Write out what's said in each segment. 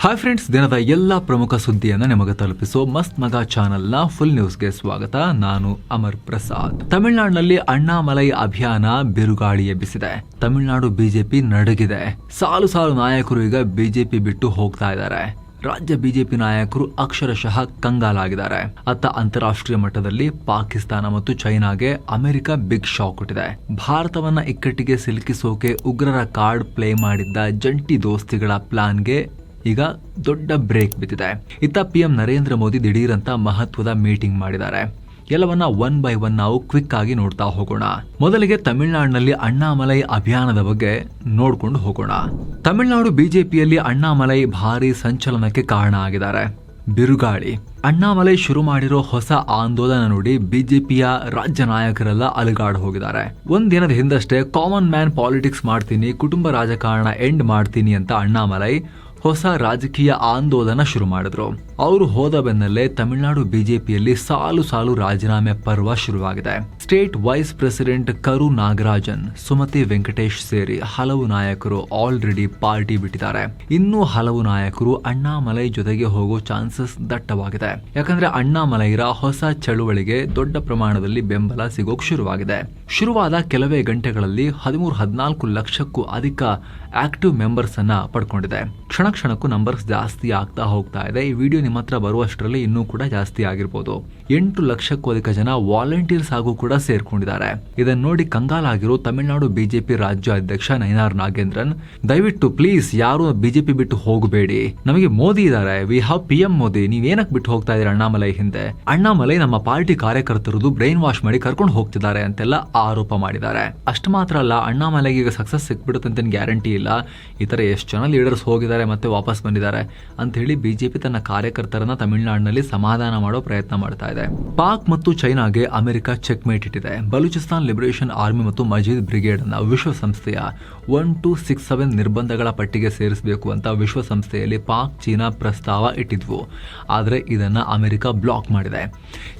Hi friends, ದಿನದ ಎಲ್ಲ ಪ್ರಮುಖ ಸುದ್ದಿಯನ್ನು ನಿಮಗೆ ತಲುಪಿಸೋ ಮಸ್ತ್ ಮಗ ಚಾನೆಲ್ನ ಫುಲ್ ನ್ಯೂಸ್ಗೆ ಸ್ವಾಗತ. ನಾನು ಅಮರ್ ಪ್ರಸಾದ್. ತಮಿಳುನಾಡಿನಲ್ಲಿ ಅಣ್ಣಾಮಲೈ ಅಭಿಯಾನ ಬಿರುಗಾಳಿ ಎಬ್ಬಿಸಿದೆ. ತಮಿಳುನಾಡು ಬಿಜೆಪಿ ನಡುಗಿದೆ. ಸಾಲು ಸಾಲು ನಾಯಕರು ಈಗ ಬಿಜೆಪಿ ಬಿಟ್ಟು ಹೋಗ್ತಾ ಇದ್ದಾರೆ. ರಾಜ್ಯ ಬಿಜೆಪಿ ನಾಯಕರು ಅಕ್ಷರಶಃ ಕಂಗಾಲಾಗಿದ್ದಾರೆ. ಅತ್ತ ಅಂತಾರಾಷ್ಟ್ರೀಯ ಮಟ್ಟದಲ್ಲಿ ಪಾಕಿಸ್ತಾನ ಮತ್ತು ಚೈನಾಗೆ ಅಮೆರಿಕ ಬಿಗ್ ಶಾಕ್ ಕೊಟ್ಟಿದೆ. ಭಾರತವನ್ನ ಇಕ್ಕಟ್ಟಿಗೆ ಸಿಲುಕಿಸೋಕೆ ಉಗ್ರರ ಕಾರ್ಡ್ ಪ್ಲೇ ಮಾಡಿದ್ದ ಜಂಟಿ ದೋಸ್ತಿಗಳ ಪ್ಲಾನ್ಗೆ ಈಗ ದೊಡ್ಡ ಬ್ರೇಕ್ ಬಿದ್ದಿದೆ. ಇತ್ತ ಪಿಎಂ ನರೇಂದ್ರ ಮೋದಿ ದಿಢೀರಂತ ಮಹತ್ವದ ಮೀಟಿಂಗ್ ಮಾಡಿದ್ದಾರೆ. ಎಲ್ಲವನ್ನ ಒನ್ ಬೈ ಒನ್ ನಾವು ಕ್ವಿಕ್ ಆಗಿ ನೋಡ್ತಾ ಹೋಗೋಣ. ಮೊದಲಿಗೆ ತಮಿಳುನಾಡಿನಲ್ಲಿ ಅಣ್ಣಾಮಲೈ ಅಭಿಯಾನದ ಬಗ್ಗೆ ನೋಡ್ಕೊಂಡು ಹೋಗೋಣ. ತಮಿಳುನಾಡು ಬಿಜೆಪಿಯಲ್ಲಿ ಅಣ್ಣಾಮಲೈ ಭಾರಿ ಸಂಚಲನಕ್ಕೆ ಕಾರಣ ಆಗಿದ್ದಾರೆ. ಬಿರುಗಾಳಿ. ಅಣ್ಣಾಮಲೈ ಶುರು ಮಾಡಿರೋ ಹೊಸ ಆಂದೋಲನ ನೋಡಿ ಬಿಜೆಪಿಯ ರಾಜ್ಯ ನಾಯಕರೆಲ್ಲ ಅಲುಗಾಡ್ ಹೋಗಿದ್ದಾರೆ. ಒಂದಿನದ ಹಿಂದಷ್ಟೇ ಕಾಮನ್ ಮ್ಯಾನ್ ಪಾಲಿಟಿಕ್ಸ್ ಮಾಡ್ತೀನಿ, ಕುಟುಂಬ ರಾಜಕಾರಣ ಎಂಡ್ ಮಾಡ್ತೀನಿ ಅಂತ ಅಣ್ಣಾಮಲೈ ಹೊಸ ರಾಜಕೀಯ ಆಂದೋಲನ ಶುರು ಮಾಡಿದ್ರು. ಅವರು ಹೋದ ಬೆನ್ನಲ್ಲೇ ತಮಿಳುನಾಡು ಬಿಜೆಪಿಯಲ್ಲಿ ಸಾಲು ಸಾಲು ರಾಜೀನಾಮೆ ಪರ್ವ ಶುರುವಾಗಿದೆ. ಸ್ಟೇಟ್ ವೈಸ್ ಪ್ರೆಸಿಡೆಂಟ್ ಕರು ನಾಗರಾಜನ್, ಸುಮತಿ ವೆಂಕಟೇಶ್ ಸೇರಿ ಹಲವು ನಾಯಕರು ಆಲ್ರೆಡಿ ಪಾರ್ಟಿ ಬಿಟ್ಟಿದ್ದಾರೆ. ಇನ್ನೂ ಹಲವು ನಾಯಕರು ಅಣ್ಣಾಮಲೈ ಜೊತೆಗೆ ಹೋಗೋ ಚಾನ್ಸಸ್ ದಟ್ಟವಾಗಿದೆ. ಯಾಕಂದ್ರೆ ಅಣ್ಣಾಮಲೈರ ಹೊಸ ಚಳುವಳಿಗೆ ದೊಡ್ಡ ಪ್ರಮಾಣದಲ್ಲಿ ಬೆಂಬಲ ಸಿಗೋಕ್ ಶುರುವಾಗಿದೆ. ಶುರುವಾದ ಕೆಲವೇ ಗಂಟೆಗಳಲ್ಲಿ 13-14 ಲಕ್ಷಕ್ಕೂ ಅಧಿಕ ಆಕ್ಟಿವ್ ಮೆಂಬರ್ಸ್ ಅನ್ನ ಪಡ್ಕೊಂಡಿದೆ. ಕ್ಷಣಕ್ಕೂ ನಂಬರ್ಸ್ ಜಾಸ್ತಿ ಆಗ್ತಾ ಹೋಗ್ತಾ ಇದೆ. ಈ ವಿಡಿಯೋ ನಿಮ್ಮ ಹತ್ರ ಬರುವಷ್ಟರಲ್ಲಿ ಇನ್ನೂ ಕೂಡ ಜಾಸ್ತಿ ಆಗಿರ್ಬೋದು. 8 ಲಕ್ಷಕ್ಕೂ ಅಧಿಕ ಜನ ವಾಲಂಟಿಯರ್ಸ್ ಆಗೂ ಕೂಡ ಸೇರ್ಕೊಂಡಿದ್ದಾರೆ. ಇದನ್ನ ನೋಡಿ ಕಂಗಾಲಾಗಿರೋ ತಮಿಳುನಾಡು ಬಿಜೆಪಿ ರಾಜ್ಯ ಅಧ್ಯಕ್ಷ ನೈನಾರ್ ನಾಗೇಂದ್ರನ್, ದಯವಿಟ್ಟು ಪ್ಲೀಸ್ ಯಾರು ಬಿಜೆಪಿ ಬಿಟ್ಟು ಹೋಗಬೇಡಿ, ನಮಗೆ ಮೋದಿ ಇದ್ದಾರೆ, ವಿ ಹ್ಯಾವ್ ಪಿಎಂ ಮೋದಿ, ನೀವೇನಕ್ ಬಿಟ್ಟು ಹೋಗ್ತಾ ಇದ್ದೀರಾ ಅಣ್ಣಾಮಲೈ ಹಿಂದೆ? ಅಣ್ಣಾಮಲೈ ನಮ್ಮ ಪಾರ್ಟಿ ಕಾರ್ಯಕರ್ತರದು ಬ್ರೈನ್ ವಾಶ್ ಮಾಡಿ ಕರ್ಕೊಂಡು ಹೋಗ್ತಿದ್ದಾರೆ ಅಂತೆಲ್ಲ ಆರೋಪ ಮಾಡಿದ್ದಾರೆ. ಅಷ್ಟು ಮಾತ್ರ ಅಲ್ಲ, ಅಣ್ಣಾಮಲೈಗೆ ಈಗ ಸಕ್ಸಸ್ ಸಿಕ್ಬಿಡುತ್ತಂತ ಗ್ಯಾರಂಟಿ ಇಲ್ಲ. ಈ ತರ ಎಷ್ಟು ಜನ ಲೀಡರ್ಸ್ ಹೋಗಿದ್ದಾರೆ ಮತ್ತೆ ವಾಪಸ್ ಬಂದಿದ್ದಾರೆ ಅಂತ ಹೇಳಿ ಬಿಜೆಪಿ ತನ್ನ ಕಾರ್ಯಕರ್ತರನ್ನ ತಮಿಳುನಾಡಿನಲ್ಲಿ ಸಮಾಧಾನ ಮಾಡೋ ಪ್ರಯತ್ನ ಮಾಡ್ತಾ ಇದೆ. ಪಾಕ್ ಮತ್ತು ಚೈನಾಗೆ ಅಮೆರಿಕ ಚೆಕ್ ಮೇಟ್ ಇಟ್ಟಿದೆ. ಬಲೂಚಿಸ್ತಾನ್ ಲಿಬರೇಷನ್ ಆರ್ಮಿ ಮತ್ತು ಮಜೀದ್ ಬ್ರಿಗೇಡ್ ಅನ್ನ ವಿಶ್ವಸಂಸ್ಥೆಯ 1267 ನಿರ್ಬಂಧಗಳ ಪಟ್ಟಿಗೆ ಸೇರಿಸಬೇಕು ಅಂತ ವಿಶ್ವಸಂಸ್ಥೆಯಲ್ಲಿ ಪಾಕ್ ಚೀನಾ ಪ್ರಸ್ತಾವ ಇಟ್ಟಿದ್ವು. ಆದರೆ ಇದನ್ನ ಅಮೆರಿಕ ಬ್ಲಾಕ್ ಮಾಡಿದೆ.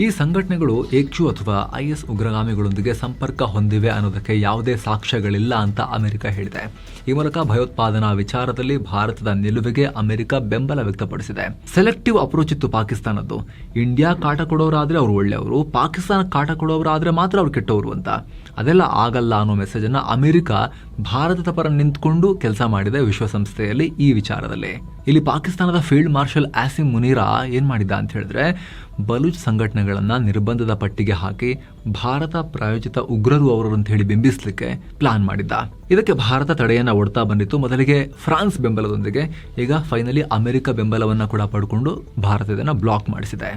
ಈ ಸಂಘಟನೆಗಳು ಏಕ್ಚು ಅಥವಾ ಐಎಸ್ ಉಗ್ರಗಾಮಿಗಳೊಂದಿಗೆ ಸಂಪರ್ಕ ಹೊಂದಿವೆ ಅನ್ನೋದಕ್ಕೆ ಯಾವುದೇ ಸಾಕ್ಷ್ಯಗಳಿಲ್ಲ ಅಂತ ಅಮೆರಿಕ ಹೇಳಿದೆ. ಈ ಮೂಲಕ ಭಯೋತ್ಪಾದನಾ ವಿಚಾರದಲ್ಲಿ ಭಾರತದ ನಿಲುವಿಗೆ ಅಮೆರಿಕ ಬೆಂಬಲ ವ್ಯಕ್ತಪಡಿಸಿದೆ. ಸೆಲೆಕ್ಟಿವ್ ಅಪ್ರೋಚ್ ಇತ್ತು ಪಾಕಿಸ್ತಾನದ್ದು. ಇಂಡಿಯಾ ಕಾಟ ಕೊಡೋರಾದ್ರೆ ಅವ್ರು ಒಳ್ಳೆಯವರು, ಪಾಕಿಸ್ತಾನ ಕಾಟ ಕೊಡೋರಾದ್ರೆ ಮಾತ್ರ ಅವ್ರು ಕೆಟ್ಟವರು ಅಂತ. ಅದೆಲ್ಲ ಆಗಲ್ಲ ಅನ್ನೋ ಮೆಸೇಜ್ ಅನ್ನ ಅಮೆರಿಕ ಭಾರತದ ಪರ ನಿಂತ್ಕೊಂಡು ಕೆಲಸ ಮಾಡಿದೆ ವಿಶ್ವಸಂಸ್ಥೆಯಲ್ಲಿ ಈ ವಿಚಾರದಲ್ಲಿ. ಇಲ್ಲಿ ಪಾಕಿಸ್ತಾನದ ಫೀಲ್ಡ್ ಮಾರ್ಷಲ್ ಆಸಿಂ ಮುನೀರಾ ಏನ್ ಮಾಡಿದ್ದ ಅಂತ ಹೇಳಿದ್ರೆ, ಬಲೂಚ್ ಸಂಘಟನೆಗಳನ್ನ ನಿರ್ಬಂಧದ ಪಟ್ಟಿಗೆ ಹಾಕಿ ಭಾರತ ಪ್ರಾಯೋಜಿತ ಉಗ್ರರು ಅವರು ಅಂತ ಹೇಳಿ ಬಿಂಬಿಸಲಿಕ್ಕೆ ಪ್ಲಾನ್ ಮಾಡಿದ್ದ. ಇದಕ್ಕೆ ಭಾರತ ತಡೆಯನ್ನ ಒಡ್ತಾ ಬಂದಿತ್ತು. ಮೊದಲಿಗೆ ಫ್ರಾನ್ಸ್ ಬೆಂಬಲದೊಂದಿಗೆ ಈಗ ಫೈನಲಿ ಅಮೆರಿಕ ಬೆಂಬಲವನ್ನ ಕೂಡ ಪಡ್ಕೊಂಡು ಭಾರತ ಇದನ್ನ ಬ್ಲಾಕ್ ಮಾಡಿಸಿದೆ.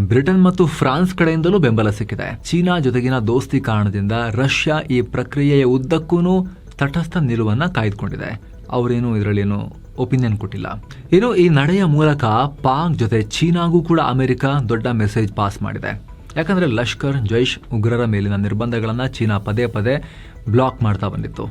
ಬ್ರಿಟನ್ ಮತ್ತು ಫ್ರಾನ್ಸ್ ಕಡೆಯಿಂದಲೂ ಬೆಂಬಲ ಸಿಕ್ಕಿದೆ. ಚೀನಾ ಜೊತೆಗಿನ ದೋಸ್ತಿ ಕಾರಣದಿಂದ ರಷ್ಯಾ ಈ ಪ್ರಕ್ರಿಯೆಯ ಉದ್ದಕ್ಕೂ ತಟಸ್ಥ ನಿಲುವನ್ನ ಕಾಯ್ದುಕೊಂಡಿದೆ. ಅವರೇನು ಇದರಲ್ಲೇನು ಒಪಿನಿಯನ್ ಕೊಟ್ಟಿಲ್ಲ. ಇನ್ನು ಈ ನಡೆಯ ಮೂಲಕ ಪಾಕ್ ಜೊತೆ ಚೀನಾಗೂ ಕೂಡ ಅಮೆರಿಕ ದೊಡ್ಡ ಮೆಸೇಜ್ ಪಾಸ್ ಮಾಡಿದೆ. ಯಾಕಂದ್ರೆ ಲಷ್ಕರ್ ಜೈಷ್ ಉಗ್ರರ ಮೇಲಿನ ನಿರ್ಬಂಧಗಳನ್ನ ಚೀನಾ ಪದೇ ಪದೇ ಬ್ಲಾಕ್ ಮಾಡ್ತಾ ಬಂದಿತ್ತು.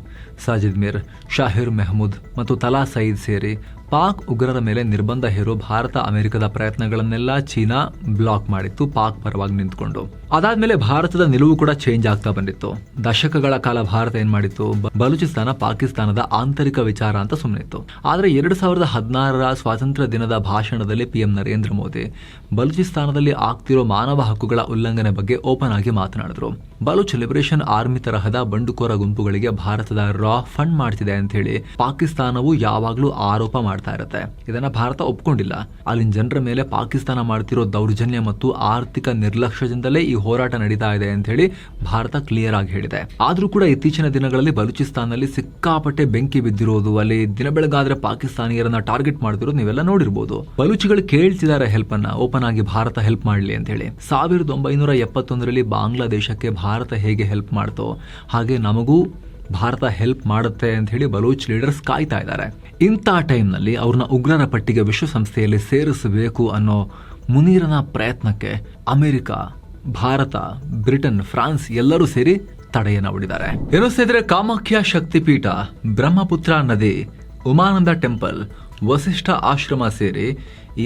ಸಾಜಿದ್ ಮೀರ್, ಶಾಹಿರ್ ಮೆಹಮೂದ್ ಮತ್ತು ತಲಾ ಸಯೀದ್ ಸೇರಿ ಪಾಕ್ ಉಗ್ರರ ಮೇಲೆ ನಿರ್ಬಂಧ ಹೇರೋ ಭಾರತ ಅಮೆರಿಕದ ಪ್ರಯತ್ನಗಳನ್ನೆಲ್ಲ ಚೀನಾ ಬ್ಲಾಕ್ ಮಾಡಿತ್ತು, ಪಾಕ್ ಪರವಾಗಿ ನಿಂತ್ಕೊಂಡು. ಅದಾದ್ಮೇಲೆ ಭಾರತದ ನಿಲುವು ಕೂಡ ಚೇಂಜ್ ಆಗ್ತಾ ಬಂದಿತ್ತು. ದಶಕಗಳ ಕಾಲ ಭಾರತ ಏನ್ ಮಾಡಿತ್ತು, ಬಲೂಚಿಸ್ತಾನ ಪಾಕಿಸ್ತಾನದ ಆಂತರಿಕ ವಿಚಾರ ಅಂತ ಸುಮ್ಮನಿತ್ತು. ಆದ್ರೆ 2016ರ ಸ್ವಾತಂತ್ರ್ಯ ದಿನದ ಭಾಷಣದಲ್ಲಿ ಪಿಎಂ ನರೇಂದ್ರ ಮೋದಿ ಬಲೂಚಿಸ್ತಾನದಲ್ಲಿ ಆಗ್ತಿರೋ ಮಾನವ ಹಕ್ಕುಗಳ ಉಲ್ಲಂಘನೆ ಬಗ್ಗೆ ಓಪನ್ ಆಗಿ ಮಾತನಾಡಿದ್ರು. ಬಲೂಚ್ ಲಿಬರೇಷನ್ ಆರ್ಮಿ ತರಹದ ಬಂಡುಕೋರ ಗುಂಪುಗಳಿಗೆ ಭಾರತದ ರಾ ಫಂಡ್ ಮಾಡ್ತಿದೆ ಅಂತ ಹೇಳಿ ಪಾಕಿಸ್ತಾನವು ಯಾವಾಗ್ಲೂ ಆರೋಪ ಮಾಡ್ತಾ ಇರುತ್ತೆ. ಇದನ್ನ ಭಾರತ ಒಪ್ಕೊಂಡಿಲ್ಲ. ಅಲ್ಲಿನ ಜನರ ಮೇಲೆ ಪಾಕಿಸ್ತಾನ ಮಾಡ್ತಿರೋ ದೌರ್ಜನ್ಯ ಮತ್ತು ಆರ್ಥಿಕ ನಿರ್ಲಕ್ಷ್ಯದಿಂದಲೇ ಈ ಹೋರಾಟ ನಡೀತಾ ಇದೆ ಅಂತ ಹೇಳಿ ಭಾರತ ಕ್ಲಿಯರ್ ಆಗಿ ಹೇಳಿದೆ. ಆದ್ರೂ ಕೂಡ ಇತ್ತೀಚಿನ ದಿನಗಳಲ್ಲಿ ಬಲೂಚಿಸ್ತಾನಲ್ಲಿ ಸಿಕ್ಕಾಪಟ್ಟೆ ಬೆಂಕಿ ಬಿದ್ದಿರೋದು, ಅಲ್ಲಿ ದಿನ ಬೆಳಗಾದ್ರೆ ಪಾಕಿಸ್ತಾನಿಯರನ್ನ ಟಾರ್ಗೆಟ್ ಮಾಡ್ತಿರೋದು ನೀವೆಲ್ಲ ನೋಡಿರ್ಬೋದು. ಬಲೂಚಿಗಳು ಕೇಳ್ತಿದ್ದಾರೆ ಹೆಲ್ಪ್ ಅನ್ನ, ಓಪನ್ ಆಗಿ ಭಾರತ ಹೆಲ್ಪ್ ಮಾಡ್ಲಿ ಅಂತ ಹೇಳಿ. 1971ರಲ್ಲಿ ಬಾಂಗ್ಲಾದೇಶಕ್ಕೆ ಭಾರತ ಹೇಗೆ ಹೆಲ್ಪ್ ಮಾಡ್ತೋ ಹಾಗೆ ನಮಗೂ ಭಾರತ ಹೆಲ್ಪ್ ಮಾಡುತ್ತೆ ಅಂತ ಹೇಳಿ ಬಲೂಚ್ ಲೀಡರ್ಸ್ ಕಾಯ್ತಾ ಇದ್ದಾರೆ. ಇಂಥ ಟೈಮ್ನಲ್ಲಿ ಅವ್ರನ್ನ ಉಗ್ರರ ಪಟ್ಟಿಗೆ ವಿಶ್ವಸಂಸ್ಥೆಯಲ್ಲಿ ಸೇರಿಸಬೇಕು ಅನ್ನೋ ಮುನೀರನ ಪ್ರಯತ್ನಕ್ಕೆ ಅಮೆರಿಕ, ಭಾರತ, ಬ್ರಿಟನ್, ಫ್ರಾನ್ಸ್ ಎಲ್ಲರೂ ಸೇರಿ ತಡೆಯನ್ನ ಹೊಡಿದ್ದಾರೆ. ಏನು ಸೇರಿದ್ರೆ ಕಾಮಾಖ್ಯ ಶಕ್ತಿಪೀಠ, ಬ್ರಹ್ಮಪುತ್ರ ನದಿ, ಉಮಾನಂದ ಟೆಂಪಲ್, ವಸಿಷ್ಠ ಆಶ್ರಮ ಸೇರಿ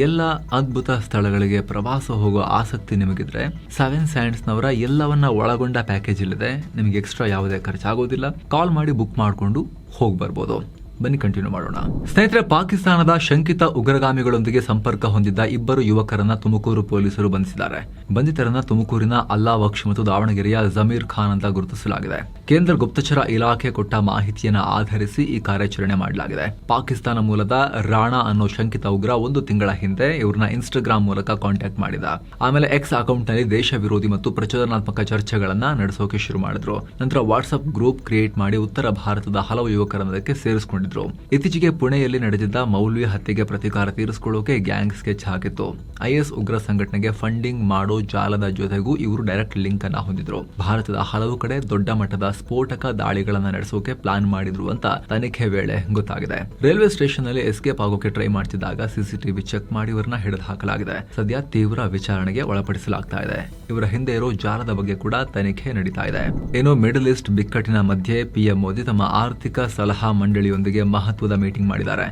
ಎಲ್ಲ ಅದ್ಭುತ ಸ್ಥಳಗಳಿಗೆ ಪ್ರವಾಸ ಹೋಗೋ ಆಸಕ್ತಿ ನಿಮಗಿದ್ರೆ 7 ಸ್ಯಾಂಡ್ಸ್ನವರ ಎಲ್ಲವನ್ನ ಒಳಗೊಂಡ ಪ್ಯಾಕೇಜ್ ಇಲ್ಲಿದೆ. ನಿಮಗೆ ಎಕ್ಸ್ಟ್ರಾ ಯಾವುದೇ ಖರ್ಚಾಗೋದಿಲ್ಲ. ಕಾಲ್ ಮಾಡಿ ಬುಕ್ ಮಾಡಿಕೊಂಡು ಹೋಗಿ ಬರ್ಬೋದು. ಬನ್ನಿ ಕಂಟಿನ್ಯೂ ಮಾಡೋಣ. ಸ್ನೇಹಿತರೆ, ಪಾಕಿಸ್ತಾನದ ಶಂಕಿತ ಉಗ್ರಗಾಮಿಗಳೊಂದಿಗೆ ಸಂಪರ್ಕ ಹೊಂದಿದ್ದ ಇಬ್ಬರು ಯುವಕರನ್ನ ತುಮಕೂರು ಪೊಲೀಸರು ಬಂಧಿಸಿದ್ದಾರೆ. ಬಂಧಿತರನ್ನ ತುಮಕೂರಿನ ಅಲ್ಲಾ ಬಕ್ಷ್ ಮತ್ತು ದಾವಣಗೆರೆಯ ಜಮೀರ್ ಖಾನ್ ಅಂತ ಗುರುತಿಸಲಾಗಿದೆ. ಕೇಂದ್ರ ಗುಪ್ತಚರ ಇಲಾಖೆ ಕೊಟ್ಟ ಮಾಹಿತಿಯನ್ನು ಆಧರಿಸಿ ಈ ಕಾರ್ಯಾಚರಣೆ ಮಾಡಲಾಗಿದೆ. ಪಾಕಿಸ್ತಾನ ಮೂಲದ ರಾಣಾ ಅನ್ನೋ ಶಂಕಿತ ಉಗ್ರ 1 ತಿಂಗಳ ಹಿಂದೆ ಇವ್ರನ್ನ ಇನ್ಸ್ಟಾಗ್ರಾಮ್ ಮೂಲಕ ಕಾಂಟ್ಯಾಕ್ಟ್ ಮಾಡಿದ. ಆಮೇಲೆ ಎಕ್ಸ್ ಅಕೌಂಟ್ ನಲ್ಲಿ ದೇಶ ವಿರೋಧಿ ಮತ್ತು ಪ್ರಚೋದನಾತ್ಮಕ ಚರ್ಚೆಗಳನ್ನ ನಡೆಸೋಕೆ ಶುರು ಮಾಡಿದ್ರು. ನಂತರ ವಾಟ್ಸ್ಆಪ್ ಗ್ರೂಪ್ ಕ್ರಿಯೇಟ್ ಮಾಡಿ ಉತ್ತರ ಭಾರತದ ಹಲವು ಯುವಕರನ್ನ ಅದಕ್ಕೆ ಸೇರಿಸಿಕೊಂಡಿದ್ರು. ಇತ್ತೀಚೆಗೆ ಪುಣೆಯಲ್ಲಿ ನಡೆದಿದ್ದ ಮೌಲ್ವಿ ಹತ್ಯೆಗೆ ಪ್ರತೀಕಾರ ತೀರಿಸಿಕೊಳ್ಳೋಕೆ ಗ್ಯಾಂಗ್ ಸ್ಕೆಚ್ ಹಾಕಿತ್ತು. ಐಎಸ್ ಉಗ್ರ ಸಂಘಟನೆಗೆ ಫಂಡಿಂಗ್ ಮಾಡೋ ಜಾಲದ ಜೊತೆಗೂ ಇವರು ಡೈರೆಕ್ಟ್ ಲಿಂಕ್ ಅನ್ನ ಹೊಂದಿದ್ರು. ಭಾರತದ ಹಲವು ಕಡೆ ದೊಡ್ಡ ಮಟ್ಟದ ಸ್ಫೋಟಕ ದಾಳಿಗಳನ್ನ ನಡೆಸೋಕೆ ಪ್ಲಾನ್ ಮಾಡಿದ್ರು ಅಂತ ತನಿಖೆ ವೇಳೆ ಗೊತ್ತಾಗಿದೆ. ರೈಲ್ವೆ ಸ್ಟೇಷನ್ ನಲ್ಲಿ ಎಸ್ಕೇಪ್ ಆಗೋಕೆ ಟ್ರೈ ಮಾಡ್ತಿದ್ದಾಗ ಸಿಸಿಟಿವಿ ಚೆಕ್ ಮಾಡಿ ಇವರನ್ನ ಹಿಡಿದು ಹಾಕಲಾಗಿದೆ. ಸದ್ಯ ತೀವ್ರ ವಿಚಾರಣೆಗೆ ಒಳಪಡಿಸಲಾಗ್ತಾ ಇದೆ. ಇವರ ಹಿಂದೆ ಇರೋ ಜಾಲದ ಬಗ್ಗೆ ಕೂಡ ತನಿಖೆ ನಡೀತಾ ಇದೆ. ಏನೋ ಮಿಡಲ್ ಈಸ್ಟ್ ಬಿಕ್ಕಟ್ಟಿನ ಮಧ್ಯೆ ಪಿಎಂ ಮೋದಿ ತಮ್ಮ ಆರ್ಥಿಕ ಸಲಹಾ ಮಂಡಳಿಯೊಂದಿಗೆ ಮಹತ್ವದ ಮೀಟಿಂಗ್ ಮಾಡಿದ್ದಾರೆ.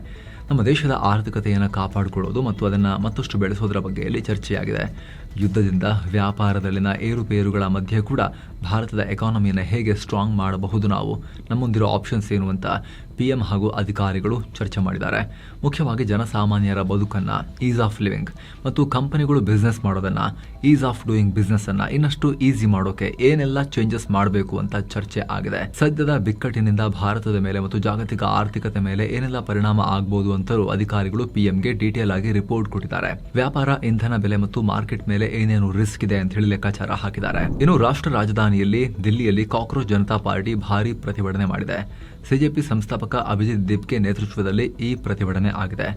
ನಮ್ಮ ದೇಶದ ಆರ್ಥಿಕತೆಯನ್ನು ಕಾಪಾಡಿಕೊಳ್ಳೋದು ಮತ್ತು ಅದನ್ನು ಮತ್ತಷ್ಟು ಬೆಳೆಸೋದರ ಬಗ್ಗೆ ಇಲ್ಲಿ ಚರ್ಚೆಯಾಗಿದೆ. ಯುದ್ಧದಿಂದ ವ್ಯಾಪಾರದಲ್ಲಿನ ಏರುಪೇರುಗಳ ಮಧ್ಯೆ ಕೂಡ ಭಾರತದ ಎಕಾನಮಿಯನ್ನು ಹೇಗೆ ಸ್ಟ್ರಾಂಗ್ ಮಾಡಬಹುದು, ನಾವು ನಮ್ಮೊಂದಿರೋ ಆಪ್ಷನ್ಸ್ ಏನು ಅಂತ ಪಿಎಂ ಹಾಗೂ ಅಧಿಕಾರಿಗಳು ಚರ್ಚೆ ಮಾಡಿದ್ದಾರೆ. ಮುಖ್ಯವಾಗಿ ಜನಸಾಮಾನ್ಯರ ಬದುಕನ್ನು, ಈಸ್ ಆಫ್ ಲಿವಿಂಗ್ ಮತ್ತು ಕಂಪನಿಗಳು ಬಿಸ್ನೆಸ್ ಮಾಡೋದನ್ನು, ಈಸ್ ಆಫ್ ಡೂಯಿಂಗ್ ಬಿಸ್ನೆಸ್ ಅನ್ನು ಇನ್ನಷ್ಟು ಈಸಿ ಮಾಡೋಕೆ ಏನೆಲ್ಲ ಚೇಂಜಸ್ ಮಾಡಬೇಕು ಅಂತ ಚರ್ಚೆ ಆಗಿದೆ. ಸದ್ಯದ ಬಿಕ್ಕಟ್ಟಿನಿಂದ ಭಾರತದ ಮೇಲೆ ಮತ್ತು ಜಾಗತಿಕ ಆರ್ಥಿಕತೆ ಮೇಲೆ ಏನೆಲ್ಲ ಪರಿಣಾಮ ಆಗಬಹುದು ಅಂತಲೂ ಅಧಿಕಾರಿಗಳು ಪಿಎಂಗೆ ಡೀಟೇಲ್ ಆಗಿ ರಿಪೋರ್ಟ್ ಕೊಟ್ಟಿದ್ದಾರೆ. ವ್ಯಾಪಾರ, ಇಂಧನ ಬೆಲೆ ಮತ್ತು ಮಾರ್ಕೆಟ್ ಮೇಲೆ ಏನೇನು ರಿಸ್ಕ್ ಇದೆ ಅಂತ ಹೇಳಿ ಲೆಕ್ಕಾಚಾರ ಹಾಕಿದ್ದಾರೆ. ಇನ್ನು ರಾಷ್ಟ್ರ ರಾಜಧಾನಿಯಲ್ಲಿ ದಿಲ್ಲಿಯಲ್ಲಿ ಕಾಕ್ರೋಚ್ ಜನತಾ ಪಾರ್ಟಿ ಭಾರಿ ಪ್ರತಿಭಟನೆ ಮಾಡಿದೆ. ಸಿಜೆಪಿ ಸಂಸ್ಥಾಪಕ ಅಭಿಜಿತ್ ದಿಬ್ಕೆ ನೇತೃತ್ವದಲ್ಲಿ ಈ ಪ್ರತಿಭಟನೆ ಆಗಿದೆ.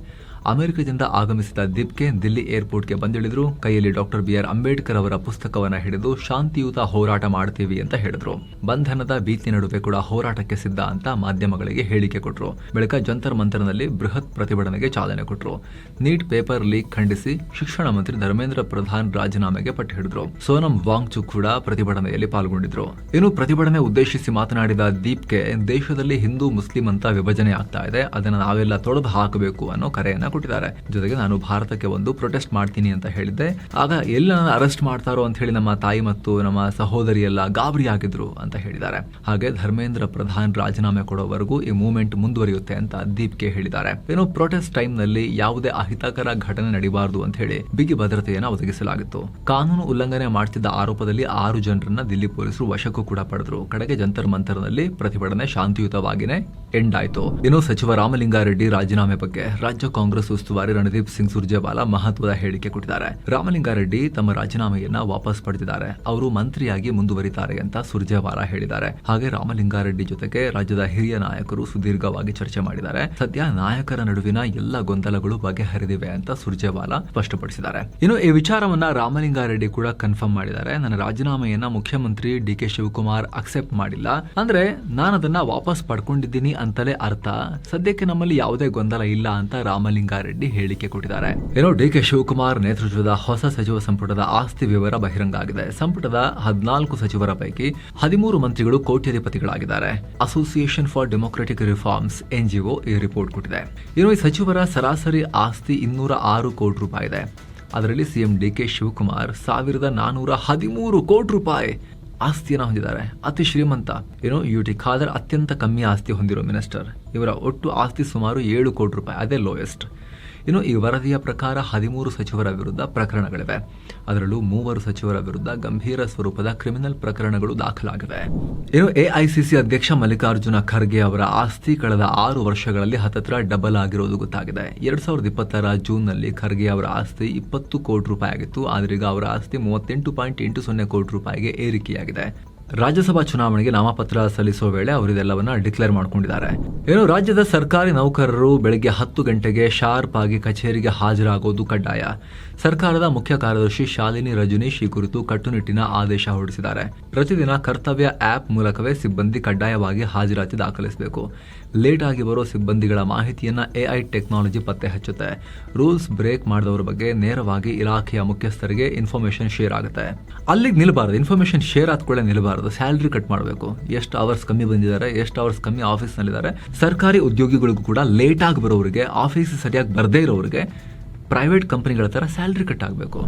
ಅಮೆರಿಕದಿಂದ ಆಗಮಿಸಿದ ದಿಬ್ಕೆ ದಿಲ್ಲಿ ಏರ್ಪೋರ್ಟ್ಗೆ ಬಂದಿಳಿದ್ರು. ಕೈಯಲ್ಲಿ ಡಾಕ್ಟರ್ BR ಅಂಬೇಡ್ಕರ್ ಅವರ ಪುಸ್ತಕವನ್ನು ಹಿಡಿದು ಶಾಂತಿಯುತ ಹೋರಾಟ ಮಾಡ್ತೀವಿ ಅಂತ ಹೇಳಿದ್ರು. ಬಂಧನದ ಭೀತಿ ನಡುವೆ ಕೂಡ ಹೋರಾಟಕ್ಕೆ ಸಿದ್ಧ ಅಂತ ಮಾಧ್ಯಮಗಳಿಗೆ ಹೇಳಿಕೆ ಕೊಟ್ಟರು. ಬಳಿಕ ಜಂತರ್ ಮಂತರ್ನಲ್ಲಿ ಬೃಹತ್ ಪ್ರತಿಭಟನೆಗೆ ಚಾಲನೆ ಕೊಟ್ಟರು. ನೀಟ್ ಪೇಪರ್ ಲೀಕ್ ಖಂಡಿಸಿ ಶಿಕ್ಷಣ ಮಂತ್ರಿ ಧರ್ಮೇಂದ್ರ ಪ್ರಧಾನ್ ರಾಜೀನಾಮೆಗೆ ಪಟ್ಟು ಹಿಡಿದ್ರು. ಸೋನಂ ವಾಂಗ್ಚುಕ್ ಕೂಡ ಪ್ರತಿಭಟನೆಯಲ್ಲಿ ಪಾಲ್ಗೊಂಡಿದ್ರು. ಇನ್ನು ಪ್ರತಿಭಟನೆ ಉದ್ದೇಶಿಸಿ ಮಾತನಾಡಿದ ದೀಪ್ಗೆ ದೇಶದಲ್ಲಿ ಹಿಂದೂ ಮುಸ್ಲಿಂ ಅಂತ ವಿಭಜನೆ ಆಗ್ತಾ ಇದೆ, ಅದನ್ನು ನಾವೆಲ್ಲ ತೊಡೆದು ಹಾಕಬೇಕು ಅನ್ನೋ ಕರೆಯನ್ನ ಕೊಟ್ಟಿದ್ದಾರೆ. ಜೊತೆಗೆ ನಾನು ಭಾರತಕ್ಕೆ ಒಂದು ಪ್ರೊಟೆಸ್ಟ್ ಮಾಡ್ತೀನಿ ಅಂತ ಹೇಳಿದ್ದೆ, ಆಗ ಎಲ್ಲ ಅರೆಸ್ಟ್ ಮಾಡ್ತಾರೋ ಅಂತ ಹೇಳಿ ನಮ್ಮ ತಾಯಿ ಮತ್ತು ನಮ್ಮ ಸಹೋದರಿ ಎಲ್ಲ ಗಾಬರಿ ಆಗಿದ್ರು ಅಂತ ಹೇಳಿದ್ದಾರೆ. ಹಾಗೆ ಧರ್ಮೇಂದ್ರ ಪ್ರಧಾನ್ ರಾಜೀನಾಮೆ ಕೊಡೋವರೆಗೂ ಈ ಮೂವ್ಮೆಂಟ್ ಮುಂದುವರಿಯುತ್ತೆ ಅಂತ ದೀಪ್ಗೆ ಹೇಳಿದ್ದಾರೆ. ಏನು ಪ್ರೊಟೆಸ್ಟ್ ಟೈಮ್ ನಲ್ಲಿ ಯಾವುದೇ ಅಹಿತಕರ ಘಟನೆ ನಡೀಬಾರದು ಅಂತ ಹೇಳಿ ಬಿಗಿ ಭದ್ರತೆಯನ್ನು ಒದಗಿಸಲಾಗಿತ್ತು. ಕಾನೂನು ಉಲ್ಲಂಘನೆ ಮಾಡ್ತಿದ್ದ ಆರೋಪದಲ್ಲಿ 6 ಜನರನ್ನ ದಿಲ್ಲಿ ಪೊಲೀಸರು ವಶಕ್ಕೂ ಕೂಡ ಪಡೆದ್ರು. ಕಡೆಗೆ ಜಂತರ್ ಮಂತರ್ನಲ್ಲಿ ಪ್ರತಿಭಟನೆ ಶಾಂತಿಯುತವಾಗಿನೇ ಎಂಡ್ ಆಯ್ತು. ಇನ್ನು ಸಚಿವ ರಾಮಲಿಂಗಾರೆಡ್ಡಿ ರಾಜೀನಾಮೆ ಬಗ್ಗೆ ರಾಜ್ಯ ಕಾಂಗ್ರೆಸ್ ಉಸ್ತುವಾರಿ ರಣದೀಪ್ ಸಿಂಗ್ ಸುರ್ಜೇವಾಲಾ ಮಹತ್ವದ ಹೇಳಿಕೆ ಕೊಟ್ಟಿದ್ದಾರೆ. ರಾಮಲಿಂಗಾರೆಡ್ಡಿ ತಮ್ಮ ರಾಜೀನಾಮೆಯನ್ನ ವಾಪಸ್ ಪಡೆದಿದ್ದಾರೆ, ಅವರು ಮಂತ್ರಿಯಾಗಿ ಮುಂದುವರಿತಾರೆ ಅಂತ ಸುರ್ಜೇವಾಲಾ ಹೇಳಿದ್ದಾರೆ. ಹಾಗೆ ರಾಮಲಿಂಗಾರೆಡ್ಡಿ ಜೊತೆಗೆ ರಾಜ್ಯದ ಹಿರಿಯ ನಾಯಕರು ಸುದೀರ್ಘವಾಗಿ ಚರ್ಚೆ ಮಾಡಿದ್ದಾರೆ. ಸದ್ಯ ನಾಯಕರ ನಡುವಿನ ಎಲ್ಲ ಗೊಂದಲಗಳು ಬಗೆಹರಿದಿವೆ ಅಂತ ಸುರ್ಜೇವಾಲಾ ಸ್ಪಷ್ಟಪಡಿಸಿದ್ದಾರೆ. ಇನ್ನು ಈ ವಿಚಾರವನ್ನ ರಾಮಲಿಂಗಾರೆಡ್ಡಿ ಕೂಡ ಕನ್ಫರ್ಮ್ ಮಾಡಿದ್ದಾರೆ. ನನ್ನ ರಾಜೀನಾಮೆಯನ್ನ ಮುಖ್ಯಮಂತ್ರಿ DK ಶಿವಕುಮಾರ್ ಅಕ್ಸೆಪ್ಟ್ ಮಾಡಿಲ್ಲ, ಅಂದ್ರೆ ನಾನು ಅದನ್ನ ವಾಪಸ್ ಪಡ್ಕೊಂಡಿದ್ದೀನಿ ಅಂತಲೇ ಅರ್ಥ. ಸದ್ಯಕ್ಕೆ ನಮ್ಮಲ್ಲಿ ಯಾವುದೇ ಗೊಂದಲ ಇಲ್ಲ ಅಂತ ರಾಮಲಿಂಗಾರೆಡ್ಡಿ ಹೇಳಿಕೆ ಕೊಟ್ಟಿದ್ದಾರೆ. ಏನೋ DK ಶಿವಕುಮಾರ್ ನೇತೃತ್ವದ ಹೊಸ ಸಚಿವ ಸಂಪುಟದ ಆಸ್ತಿ ವಿವರ ಬಹಿರಂಗ ಆಗಿದೆ. ಸಂಪುಟದ 14 ಸಚಿವರ ಪೈಕಿ 13 ಮಂತ್ರಿಗಳು ಕೋಟ್ಯಧಿಪತಿಗಳಾಗಿದ್ದಾರೆ. Association for Democratic Reforms NGO ಈ ರಿಪೋರ್ಟ್ ಕೊಟ್ಟಿದೆ. ಇನ್ನು ಈ ಸಚಿವರ ಸರಾಸರಿ ಆಸ್ತಿ 206 ಕೋಟಿ ರೂಪಾಯಿ ಇದೆ. ಅದರಲ್ಲಿ ಸಿಎಂ DK ಶಿವಕುಮಾರ್ 1413 ಕೋಟಿ ರೂಪಾಯಿ ಆಸ್ತಿಯನ್ನು ಹೊಂದಿದ್ದಾರೆ. ಅತಿ ಶ್ರೀಮಂತ. UT ಖಾದರ್ ಅತ್ಯಂತ ಕಮ್ಮಿ ಆಸ್ತಿ ಹೊಂದಿರೋ ಮಿನಿಸ್ಟರ್. ಇವರ ಒಟ್ಟು ಆಸ್ತಿ ಸುಮಾರು 7 ಕೋಟಿ ರೂಪಾಯಿ, ಅದೇ ಲೋಯೆಸ್ಟ್. ಈ ವರದಿಯ ಪ್ರಕಾರ 13 ಸಚಿವರ ವಿರುದ್ಧ ಪ್ರಕರಣಗಳಿವೆ. ಅದರಲ್ಲೂ 3 ಸಚಿವರ ವಿರುದ್ಧ ಗಂಭೀರ ಸ್ವರೂಪದ ಕ್ರಿಮಿನಲ್ ಪ್ರಕರಣಗಳು ದಾಖಲಾಗಿವೆ. AICC ಅಧ್ಯಕ್ಷ ಮಲ್ಲಿಕಾರ್ಜುನ ಖರ್ಗೆ ಅವರ ಆಸ್ತಿ ಕಳೆದ 6 ವರ್ಷಗಳಲ್ಲಿ ಹತ್ತತ್ರ ಡಬಲ್ ಆಗಿರೋದು ಗೊತ್ತಾಗಿದೆ. 2020ರ ಜೂನ್ನಲ್ಲಿ ಖರ್ಗೆ ಅವರ ಆಸ್ತಿ 20 ಕೋಟಿ ರೂಪಾಯಿ ಆಗಿತ್ತು. ಆದ್ರೆ ಈಗ ಅವರ ಆಸ್ತಿ 38.80 ಕೋಟಿ ರೂಪಾಯಿಗೆ ಏರಿಕೆಯಾಗಿದೆ. ರಾಜ್ಯಸಭಾ ಚುನಾವಣೆಗೆ ನಾಮಪತ್ರ ಸಲ್ಲಿಸುವ ವೇಳೆ ಅವರಿದೆಲ್ಲವನ್ನ ಡಿಕ್ಲೇರ್ ಮಾಡಿಕೊಂಡಿದ್ದಾರೆ. ರಾಜ್ಯದ ಸರ್ಕಾರಿ ನೌಕರರು ಬೆಳಗ್ಗೆ 10 ಗಂಟೆಗೆ ಶಾರ್ಪ್ ಆಗಿ ಕಚೇರಿಗೆ ಹಾಜರಾಗೋದು ಕಡ್ಡಾಯ. ಸರ್ಕಾರದ ಮುಖ್ಯ ಕಾರ್ಯದರ್ಶಿ ಶಾಲಿನಿ ರಜನೀಶ್ ಈ ಕುರಿತು ಕಟ್ಟುನಿಟ್ಟಿನ ಆದೇಶ ಹೊರಡಿಸಿದ್ದಾರೆ. ಪ್ರತಿದಿನ ಕರ್ತವ್ಯ ಆಪ್ ಮೂಲಕವೇ ಸಿಬ್ಬಂದಿ ಕಡ್ಡಾಯವಾಗಿ ಹಾಜರಾತಿ ದಾಖಲಿಸಬೇಕು. ಲೇಟ್ ಆಗಿ ಬರೋ ಸಿಬ್ಬಂದಿಗಳ ಮಾಹಿತಿಯನ್ನ AI ಟೆಕ್ನಾಲಜಿ ಪತ್ತೆ ಹಚ್ಚುತ್ತೆ. ರೂಲ್ಸ್ ಬ್ರೇಕ್ ಮಾಡಿದವರ ಬಗ್ಗೆ ನೇರವಾಗಿ ಇಲಾಖೆಯ ಮುಖ್ಯಸ್ಥರಿಗೆ ಇನ್ಫಾರ್ಮೇಶನ್ ಶೇರ್ ಆಗುತ್ತೆ. ಅಲ್ಲಿಗೆ ನಿಲ್ಬಾರದು, ಇನ್ಫಾರ್ಮೇಶನ್ ಶೇರ್ ಆದ್ಕೊಳ್ಳೆ ನಿಲ್ಬಾರದು. ಸ್ಯಾಲರಿ ಕಟ್ ಮಾಡಬೇಕು. ಎಷ್ಟು ಅವರ್ಸ್ ಕಮ್ಮಿ ಬಂದಿದ್ದಾರೆ, ಎಷ್ಟು ಅವರ್ಸ್ ಕಮ್ಮಿ ಆಫೀಸ್ನಲ್ಲಿದ್ದಾರೆ. ಸರ್ಕಾರಿ ಉದ್ಯೋಗಿಗಳಿಗೂ ಕೂಡ ಲೇಟ್ ಆಗಿ ಬರೋರಿಗೆ, ಆಫೀಸ್ ಸರಿಯಾಗಿ ಬರದೇ ಇರೋರಿಗೆ ಪ್ರೈವೇಟ್ ಕಂಪನಿಗಳ ತರ ಸ್ಯಾಲರಿ ಕಟ್ ಆಗಬೇಕು.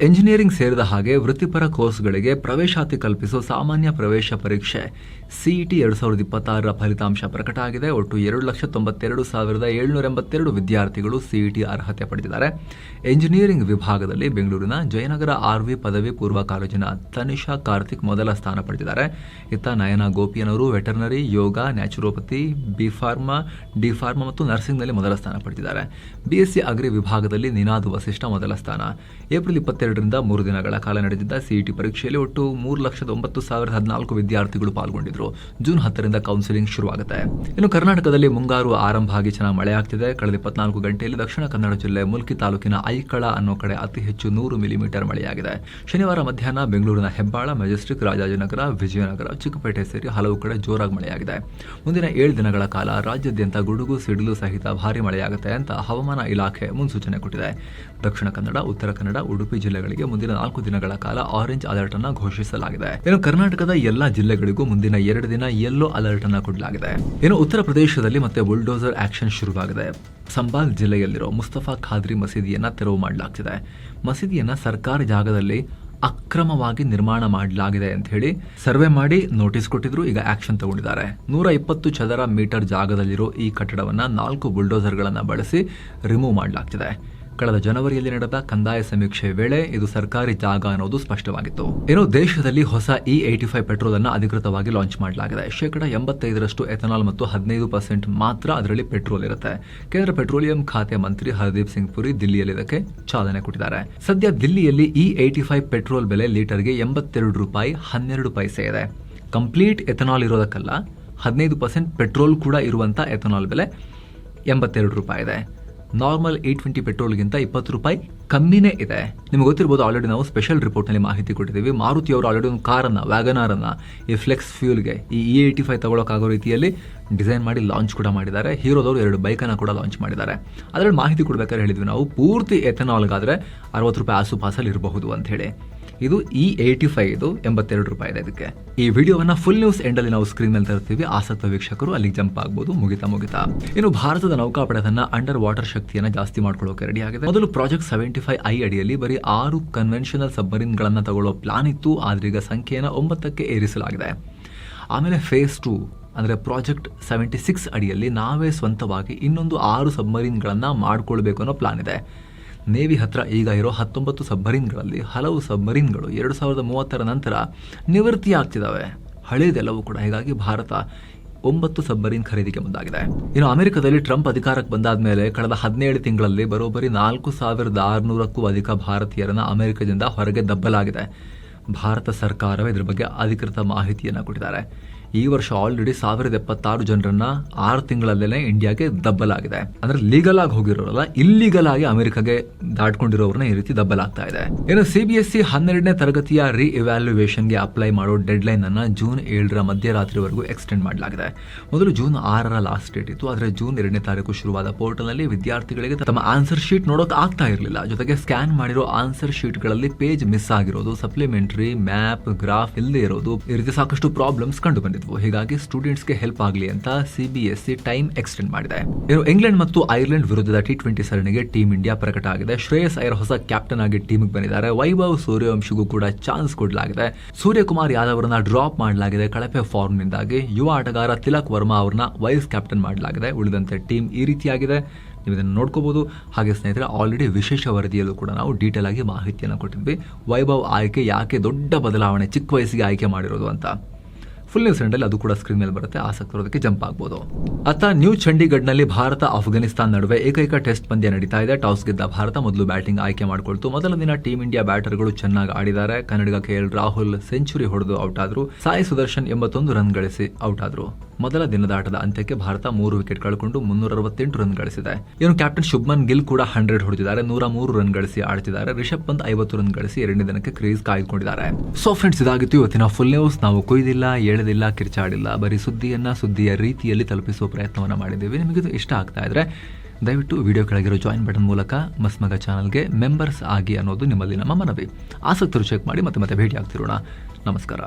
ಎಂಜಿನಿಯರಿಂಗ್ ಸೇರಿದ ಹಾಗೆ ವೃತ್ತಿಪರ ಕೋರ್ಸ್ಗಳಿಗೆ ಪ್ರವೇಶಾತಿ ಕಲ್ಪಿಸೋ ಸಾಮಾನ್ಯ ಪ್ರವೇಶ ಪರೀಕ್ಷೆ CET 2026 ಫಲಿತಾಂಶ ಪ್ರಕಟ ಆಗಿದೆ. ಒಟ್ಟು 2,92,782 ವಿದ್ಯಾರ್ಥಿಗಳು CET ಅರ್ಹತೆ ಪಡೆದಿದ್ದಾರೆ. ಎಂಜಿನಿಯರಿಂಗ್ ವಿಭಾಗದಲ್ಲಿ ಬೆಂಗಳೂರಿನ ಜಯನಗರ RV ಪದವಿ ಪೂರ್ವ ಕಾಲೇಜಿನ ತನಿಷಾ ಕಾರ್ತಿಕ್ ಮೊದಲ ಸ್ಥಾನ ಪಡೆದಿದ್ದಾರೆ. ಇತ್ತ ನಯನ ಗೋಪಿಯನವರು ವೆಟರ್ನರಿ, ಯೋಗ, ನ್ಯಾಚುರೋಪತಿ, B.Pharma, D.Pharma ಮತ್ತು ನರ್ಸಿಂಗ್ನಲ್ಲಿ ಮೊದಲ ಸ್ಥಾನ ಪಡೆದಿದ್ದಾರೆ. BSc ಅಗ್ರಿ ವಿಭಾಗದಲ್ಲಿ ನಿನಾದ್ ವಸಿಷ್ಠ ಮೊದಲ ಸ್ಥಾನ. ಏಪ್ರಿಲ್ 22ರಿಂದ 3 ದಿನಗಳ ಕಾಲ ನಡೆದಿದ್ದ CET ಪರೀಕ್ಷೆಯಲ್ಲಿ ಒಟ್ಟು 3,09,014 ವಿದ್ಯಾರ್ಥಿಗಳು ಪಾಲ್ಗೊಂಡಿದ್ದರು. ಜೂನ್ 10ರಿಂದ ಕೌನ್ಸಿಲಿಂಗ್ ಶುರುವಾಗುತ್ತೆ. ಇನ್ನು ಕರ್ನಾಟಕದಲ್ಲಿ ಮುಂಗಾರು ಆರಂಭ ಆಗಿ ಚೆನ್ನಾಗಿ ಮಳೆ ಆಗ್ತಿದೆ. ಕಳೆದ 24 ಗಂಟೆಯಲ್ಲಿ ದಕ್ಷಿಣ ಕನ್ನಡ ಜಿಲ್ಲೆ ಮುಲ್ಕಿ ತಾಲೂಕಿನ ಐಕಳ ಅನ್ನೋ ಕಡೆ ಅತಿ ಹೆಚ್ಚು 100 ಮಿಲಿಮೀಟರ್ ಮಳೆಯಾಗಿದೆ. ಶನಿವಾರ ಮಧ್ಯಾಹ್ನ ಬೆಂಗಳೂರಿನ ಹೆಬ್ಬಾಳ, ಮೆಜೆಸ್ಟಿಕ್, ರಾಜಾಜಿನಗರ, ವಿಜಯನಗರ, ಚಿಕ್ಕಪೇಟೆ ಸೇರಿ ಹಲವು ಕಡೆ ಜೋರಾಗಿ ಮಳೆಯಾಗಿದೆ. ಮುಂದಿನ 7 ದಿನಗಳ ಕಾಲ ರಾಜ್ಯಾದ್ಯಂತ ಗುಡುಗು ಸಿಡಿಲು ಸಹಿತ ಭಾರಿ ಮಳೆಯಾಗುತ್ತೆ ಅಂತ ಹವಾಮಾನ ಇಲಾಖೆ ಮುನ್ಸೂಚನೆ ಕೊಟ್ಟಿದೆ. ದಕ್ಷಿಣ ಕನ್ನಡ, ಉತ್ತರ ಕನ್ನಡ, ಉಡುಪಿ ಜಿಲ್ಲೆಗಳಿಗೆ ಮುಂದಿನ 4 ದಿನಗಳ ಕಾಲ ಆರೆಂಜ್ ಅಲರ್ಟ್ ಅನ್ನು ಘೋಷಿಸಲಾಗಿದೆ. ಇನ್ನು ಕರ್ನಾಟಕದ ಎಲ್ಲಾ ಜಿಲ್ಲೆಗಳಿಗೂ ಮುಂದಿನ 2 ದಿನ ಯೆಲ್ಲೋ ಅಲರ್ಟ್ ಅನ್ನು ಕೊಡಲಾಗಿದೆ. ಇನ್ನು ಉತ್ತರ ಪ್ರದೇಶದಲ್ಲಿ ಮತ್ತೆ ಬುಲ್ಡೋಸರ್ ಆಕ್ಷನ್ ಶುರುವಾಗಿದೆ. ಸಂಬಾಲ್ ಜಿಲ್ಲೆಯಲ್ಲಿರೋ ಮುಸ್ತಫಾ ಖಾದ್ರಿ ಮಸೀದಿಯನ್ನ ತೆರವು ಮಾಡಲಾಗ್ತಿದೆ. ಮಸೀದಿಯನ್ನ ಸರ್ಕಾರಿ ಜಾಗದಲ್ಲಿ ಅಕ್ರಮವಾಗಿ ನಿರ್ಮಾಣ ಮಾಡಲಾಗಿದೆ ಅಂತ ಹೇಳಿ ಸರ್ವೆ ಮಾಡಿ ನೋಟಿಸ್ ಕೊಟ್ಟಿದ್ರು. ಈಗ ಆಕ್ಷನ್ ತಗೊಂಡಿದ್ದಾರೆ. 120 ಚದರ ಮೀಟರ್ ಜಾಗದಲ್ಲಿರೋ ಈ ಕಟ್ಟಡವನ್ನ 4 ಬುಲ್ಡೋಸರ್ಗಳನ್ನ ಬಳಸಿ ರಿಮೂವ್ ಮಾಡಲಾಗ್ತಿದೆ. ಕಳೆದ ಜನವರಿಯಲ್ಲಿ ನಡೆದ ಕಂದಾಯ ಸಮೀಕ್ಷೆ ವೇಳೆ ಇದು ಸರ್ಕಾರಿ ಜಾಗ ಅನ್ನೋದು ಸ್ಪಷ್ಟವಾಗಿತ್ತು. ಇನ್ನು ದೇಶದಲ್ಲಿ ಹೊಸ E85 ಪೆಟ್ರೋಲ್ ಅನ್ನು ಅಧಿಕೃತವಾಗಿ ಲಾಂಚ್ ಮಾಡಲಾಗಿದೆ. 85% ಎಥನಾಲ್ ಮತ್ತು 15% ಮಾತ್ರ ಅದರಲ್ಲಿ ಪೆಟ್ರೋಲ್ ಇರುತ್ತೆ. ಕೇಂದ್ರ ಪೆಟ್ರೋಲಿಯಂ ಖಾತೆ ಮಂತ್ರಿ ಹರ್ದೀಪ್ ಸಿಂಗ್ ಪುರಿ ದಿಲ್ಲಿಯಲ್ಲಿ ಇದಕ್ಕೆ ಚಾಲನೆ ಕೊಟ್ಟಿದ್ದಾರೆ. ಸದ್ಯ ದಿಲ್ಲಿಯಲ್ಲಿ E85 ಪೆಟ್ರೋಲ್ ಬೆಲೆ ಲೀಟರ್ಗೆ ₹82.12 ಇದೆ. ಕಂಪ್ಲೀಟ್ ಎಥನಾಲ್ ಇರೋದಕ್ಕಲ್ಲ, 15% ಪೆಟ್ರೋಲ್ ಕೂಡ ಇರುವಂತ ಎಥನಾಲ್ ಬೆಲೆ ₹82 ಇದೆ. ನಾರ್ಮಲ್ E20 ಪೆಟ್ರೋಲ್ಗಿಂತ ₹20 ಕಮ್ಮಿನೇ ಇದೆ. ನಿಮ್ಗೆ ಗೊತ್ತಿರ್ಬೋದು, ಆಲ್ರೆಡಿ ನಾವು ಸ್ಪೆಷಲ್ ರಿಪೋರ್ಟ್ನಲ್ಲಿ ಮಾಹಿತಿ ಕೊಟ್ಟಿದ್ದೀವಿ. ಮಾರುತಿ ಅವರು ಆಲ್ರೆಡಿ ಒಂದು ಕಾರನ್ನು, ವ್ಯಾಗನಾರನ್ನು ಈ ಫ್ಲೆಕ್ಸ್ ಫ್ಯೂಲ್ಗೆ ಈ E85 ತಗೊಳ್ಳೋಕ್ಕಾಗೋ ರೀತಿಯಲ್ಲಿ ಡಿಸೈನ್ ಮಾಡಿ ಲಾಂಚ್ ಕೂಡ ಮಾಡಿದ್ದಾರೆ. ಹೀರೋದವರು 2 ಬೈಕನ್ನು ಕೂಡ ಲಾಂಚ್ ಮಾಡಿದ್ದಾರೆ. ಅದರಲ್ಲಿ ಮಾಹಿತಿ ಕೊಡ್ಬೇಕಾದ್ರೆ ಹೇಳಿದ್ವಿ ನಾವು, ಪೂರ್ತಿ ಎಥನಾಲ್ಗಾದರೆ ₹60 ಆಸುಪಾಸಲ್ಲಿ ಇರಬಹುದು ಅಂತ ಹೇಳಿ. ಇದು E85, ಇದು ₹82 ಇದೆ ಇದಕ್ಕೆ. ಈ ವಿಡಿಯೋವನ್ನ ಫುಲ್ ನ್ಯೂಸ್ ಎಂಡಲ್ಲಿ ನಾವು ಸ್ಕ್ರೀನ್ ಮೇಲೆ ತರ್ತೀವಿ. ಆಸಕ್ತ ವೀಕ್ಷಕರು ಅಲ್ಲಿಗೆ ಜಂಪ್ ಆಗ್ಬೋದು. ಮುಗಿತಾ ಇನ್ನು ಭಾರತದ ನೌಕಾಪಡೆ ತನ್ನ ಅಂಡರ್ ವಾಟರ್ ಶಕ್ತಿಯನ್ನ ಜಾಸ್ತಿ ಮಾಡ್ಕೊಳ್ಳೋಕೆ ರೆಡಿ ಆಗಿದೆ. ಮೊದಲು ಪ್ರಾಜೆಕ್ಟ್ 75I ಅಡಿಯಲ್ಲಿ ಬರೀ 6 ಕನ್ವೆನ್ಷನಲ್ ಸಬ್ಮರೀನ್ ಗಳನ್ನ ತಗೊಳ್ಳೋ ಪ್ಲಾನ್ ಇತ್ತು. ಆದ್ರೆ ಈಗ ಸಂಖ್ಯೆಯನ್ನು 9ಕ್ಕೆ ಏರಿಸಲಾಗಿದೆ. ಆಮೇಲೆ ಫೇಸ್ 2 ಅಂದ್ರೆ ಪ್ರಾಜೆಕ್ಟ್ 76 ಅಡಿಯಲ್ಲಿ ನಾವೇ ಸ್ವಂತವಾಗಿ ಇನ್ನೊಂದು 6 ಸಬ್ಮರೀನ್ಗಳನ್ನ ಮಾಡ್ಕೊಳ್ಬೇಕು ಅನ್ನೋ ಪ್ಲಾನ್ ಇದೆ. ನೇವಿ ಹತ್ರ ಈಗ ಇರೋ 19 ಸಬ್ಮರೀನ್ಗಳಲ್ಲಿ ಹಲವು ಸಬ್ಮರೀನ್ಗಳು 2030 ನಂತರ ನಿವೃತ್ತಿ ಆಗ್ತಿದ್ದಾವೆ, ಹಳೇದೆಲ್ಲವೂ ಕೂಡ. ಹೀಗಾಗಿ ಭಾರತ 9 ಸಬ್ಮರೀನ್ ಖರೀದಿಗೆ ಮುಂದಾಗಿದೆ. ಇನ್ನು ಅಮೆರಿಕದಲ್ಲಿ ಟ್ರಂಪ್ ಅಧಿಕಾರಕ್ಕೆ ಬಂದಾದ ಮೇಲೆ ಕಳೆದ 17 ತಿಂಗಳಲ್ಲಿ ಬರೋಬ್ಬರಿ 4600ಕ್ಕೂ ಅಧಿಕ ಭಾರತೀಯರನ್ನ ಅಮೆರಿಕದಿಂದ ಹೊರಗೆ ದಬ್ಬಲಾಗಿದೆ. ಭಾರತ ಸರ್ಕಾರವೇ ಇದರ ಬಗ್ಗೆ ಅಧಿಕೃತ ಮಾಹಿತಿಯನ್ನು ಕೊಟ್ಟಿದ್ದಾರೆ. ಈ ವರ್ಷ ಆಲ್ರೆಡಿ 1076 ಜನರನ್ನ 6 ತಿಂಗಳಲ್ಲೇ ಇಂಡಿಯಾಗೆ ದಬ್ಬಲಾಗಿದೆ. ಅಂದ್ರೆ ಲೀಗಲ್ ಆಗಿ ಹೋಗಿರೋರಲ್ಲ, ಇಲ್ಲಿಗಲ್ ಆಗಿ ಅಮೆರಿಕಾಗೆ ದಾಟ್ಕೊಂಡಿರೋರನ್ನ ಈ ರೀತಿ ದಬ್ಬಲಾಗ್ತಾ ಇದೆ. ಇನ್ನು CBSE 12ನೇ ತರಗತಿಯ ರಿ ಇವ್ಯಾಲ್ಯೂಯೇಷನ್ಗೆ ಅಪ್ಲೈ ಮಾಡೋ ಡೆಡ್ ಲೈನ್ ಅನ್ನ ಜೂನ್ 7ರ ಮಧ್ಯರಾತ್ರಿವರೆಗೂ ಎಕ್ಸ್ಟೆಂಡ್ ಮಾಡಲಾಗಿದೆ. ಮೊದಲು ಜೂನ್ 6ರ ಲಾಸ್ಟ್ ಡೇಟ್ ಇತ್ತು. ಆದರೆ ಜೂನ್ 2ನೇ ತಾರೀಕು ಶುರುವಾದ ಪೋರ್ಟಲ್ ನಲ್ಲಿ ವಿದ್ಯಾರ್ಥಿಗಳಿಗೆ ತಮ್ಮ ಆನ್ಸರ್ ಶೀಟ್ ನೋಡೋಕೆ ಆಗ್ತಾ ಇರಲಿಲ್ಲ. ಜೊತೆಗೆ ಸ್ಕ್ಯಾನ್ ಮಾಡಿರೋ ಆನ್ಸರ್ ಶೀಟ್ ಗಳಲ್ಲಿ ಪೇಜ್ ಮಿಸ್ ಆಗಿರೋದು, ಸಪ್ಲಿಮೆಂಟರಿ ಮ್ಯಾಪ್, ಗ್ರಾಫ್ ಇಲ್ಲದೆ ಇರೋದು, ಈ ರೀತಿ ಸಾಕಷ್ಟು ಪ್ರಾಬ್ಲಮ್ಸ್ ಕಂಡು ಬಂದಿದ್ವು. ಹೀಗಾಗಿ ಸ್ಟೂಡೆಂಟ್ಸ್ಗೆ ಹೆಲ್ಪ್ ಆಗಲಿ ಅಂತ CBSE ಟೈಮ್ ಎಕ್ಸ್ಟೆಂಡ್ ಮಾಡಿದೆ. ಇನ್ನು ಇಂಗ್ಲೆಂಡ್ ಮತ್ತು ಐರ್ಲೆಂಡ್ ವಿರುದ್ಧದ T20 ಸರಣಿಗೆ ಟೀಮ್ ಇಂಡಿಯಾ ಪ್ರಕಟ ಆಗಿದೆ. ಶ್ರೇಯಸ್ ಅಯ್ಯರ್ ಹೊಸ ಕ್ಯಾಪ್ಟನ್ ಆಗಿ ಟೀಮ್ಗೆ ಬಂದಿದ್ದಾರೆ. ವೈಭವ್ ಸೂರ್ಯವಂಶಿಗೂ ಕೂಡ ಚಾನ್ಸ್ ಕೊಡಲಾಗಿದೆ. ಸೂರ್ಯಕುಮಾರ್ ಯಾದವ್ ಅವರನ್ನ ಡ್ರಾಪ್ ಮಾಡಲಾಗಿದೆ ಕಳಪೆ ಫಾರ್ಮ್ ನಿಂದಾಗಿ. ಯುವ ಆಟಗಾರ ತಿಲಕ್ ವರ್ಮಾ ಅವರನ್ನ ವೈಸ್ ಕ್ಯಾಪ್ಟನ್ ಮಾಡಲಾಗಿದೆ. ಉಳಿದಂತೆ ಟೀಮ್ ಈ ರೀತಿಯಾಗಿದೆ. ನೀವು ಇದನ್ನು ನೋಡ್ಕೋಬಹುದು. ಹಾಗೆ ಸ್ನೇಹಿತರೆ, ಆಲ್ರೆಡಿ ವಿಶೇಷ ವರದಿಯಲ್ಲೂ ಕೂಡ ನಾವು ಡೀಟೇಲ್ ಆಗಿ ಮಾಹಿತಿಯನ್ನು ಕೊಟ್ಟಿದ್ವಿ. ವೈಭವ್ ಆಯ್ಕೆ ಯಾಕೆ ದೊಡ್ಡ ಬದಲಾವಣೆ, ಚಿಕ್ಕ ವಯಸ್ಸಿಗೆ ಆಯ್ಕೆ ಮಾಡಿರೋದು ಅಂತ. ಫುಲ್ ನ್ಯೂಸ್ ಎಂಡಲ್ಲಿ ಅದು ಕೂಡ ಸ್ಕ್ರೀನ್ ಮೇಲೆ ಬರುತ್ತೆ. ಆಸಕ್ತರೋದಕ್ಕೆ ಜಂಪ್ ಆಗ್ಬೋದು. ಅತ್ತ ನ್ಯೂ ಚಂಡೀಗಢ್ನಲ್ಲಿ ಭಾರತ ಅಫ್ಘಾನಿಸ್ತಾನ ನಡುವೆ ಏಕೈಕ ಟೆಸ್ಟ್ ಪಂದ್ಯ ನಡೀತಾ ಇದೆ. ಟಾಸ್ ಗೆದ್ದ ಭಾರತ ಮೊದಲು ಬ್ಯಾಟಿಂಗ್ ಆಯ್ಕೆ ಮಾಡಿಕೊಳ್ತು. ಮೊದಲ ದಿನ ಟೀಮ್ ಇಂಡಿಯಾ ಬ್ಯಾಟರ್ಗಳು ಚೆನ್ನಾಗಿ ಆಡಿದ್ದಾರೆ. ಕನ್ನಡಿಗ KL ರಾಹುಲ್ ಸೆಂಚುರಿ ಹೊಡೆದು ಔಟ್ ಆದ್ರು. ಸಾಯಿ ಸುದರ್ಶನ್ 81 ರನ್ ಗಳಿಸಿ ಔಟ್ ಆದ್ರು. ಮೊದಲ ದಿನದ ಆಟದ ಅಂತ್ಯಕ್ಕೆ ಭಾರತ 3 ವಿಕೆಟ್ ಕಳ್ಕೊಂಡು 368 ರನ್ ಗಳಿಸಿದೆ. ಇನ್ನು ಕ್ಯಾಪ್ಟನ್ ಶುಭ್ಮನ್ ಗಿಲ್ ಕೂಡ 100 ಹೊಡೆದಿದ್ದಾರೆ. 103 ರನ್ ಗಳಿಸಿ ಆಡ್ತಿದ್ದಾರೆ. ರಿಷಬ್ ಪಂತ್ 50 ರನ್ ಗಳಿಸಿ 2ನೇ ದಿನಕ್ಕೆ ಕ್ರೀಸ್ ಕಾಯ್ದುಕೊಂಡಿದ್ದಾರೆ. ಸೊ ಫ್ರೆಂಡ್ಸ್, ಇದಾಗಿತ್ತು ಇವತ್ತಿನ ಫುಲ್ ನ್ಯೂಸ್. ನಾವು ಕೊಯ್ದಿಲ್ಲ, ಎಳೆದಿಲ್ಲ, ಕಿರ್ಚಾಡಿಲ್ಲ, ಬರೀ ಸುದ್ದಿಯ ರೀತಿಯಲ್ಲಿ ತಲುಪಿಸುವ ಪ್ರಯತ್ನವನ್ನ ಮಾಡಿದ್ದೇವೆ. ನಿಮಗಿದು ಇಷ್ಟ ಆಗ್ತಾ ಇದ್ರೆ ದಯವಿಟ್ಟು ವಿಡಿಯೋ ಕೆಳಗಿರೋ ಜಾಯಿನ್ ಬಟನ್ ಮೂಲಕ ಮಸ್ಮಗ ಚಾನಲ್ಗೆ ಮೆಂಬರ್ಸ್ ಆಗಿ ಅನ್ನೋದು ನಿಮ್ಮಲ್ಲಿ ನಮ್ಮ ಮನವಿ. ಆಸಕ್ತರು ಚೆಕ್ ಮಾಡಿ ಮತ್ತೆ ಭೇಟಿ ಆಗ್ತಿರೋಣ. ನಮಸ್ಕಾರ.